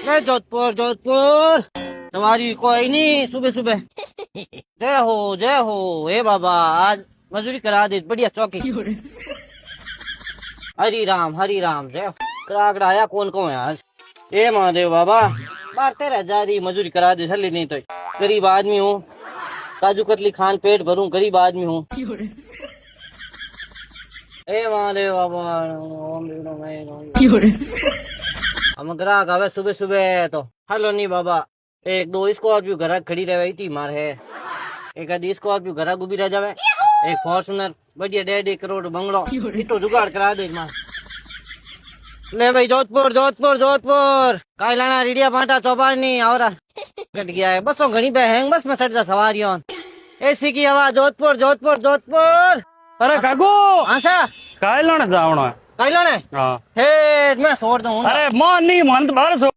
जोधपुर जोधपुर सवारी कोई नहीं सुबह सुबह। जय हो हे बाबा, आज मजूरी करा दे बढ़िया चौकी। हरी राम जय करागड़ा आया कौन कौन है आज। ए महादेव बाबा मारते रह जा रही, मजूरी करा दे चली नहीं तो। गरीब आदमी हूँ, काजू कतली खान पेट भरूं, गरीब आदमी हूँ। ए महादेव बाबा हम ग्राहक आवे सुबह सुबह तो हेलो नहीं बाबा। एक दो स्कॉर्पियो घर खड़ी रहे थी मार है, एक आधी स्कॉर्पियो घर गुबी रह जावे, एक फॉर्चुनर बढ़िया 1.5 करोड़ बंगलो इतो जुगाड़ करा दे मार। ले भाई जोधपुर जोधपुर जोधपुर काई लाना रिडिया पाटा चौपाड़ नहीं और कट गया है बसों घनी पे हैंग बस में सट जा सवारियों एसी की आवाज जोधपुर जोधपुर जोधपुर। अरे काकू हाँ सा काय लाने जावणो है काई लाने हाँ हे मैं छोड़ दूं। अरे मन नहीं मन तो बाहर सो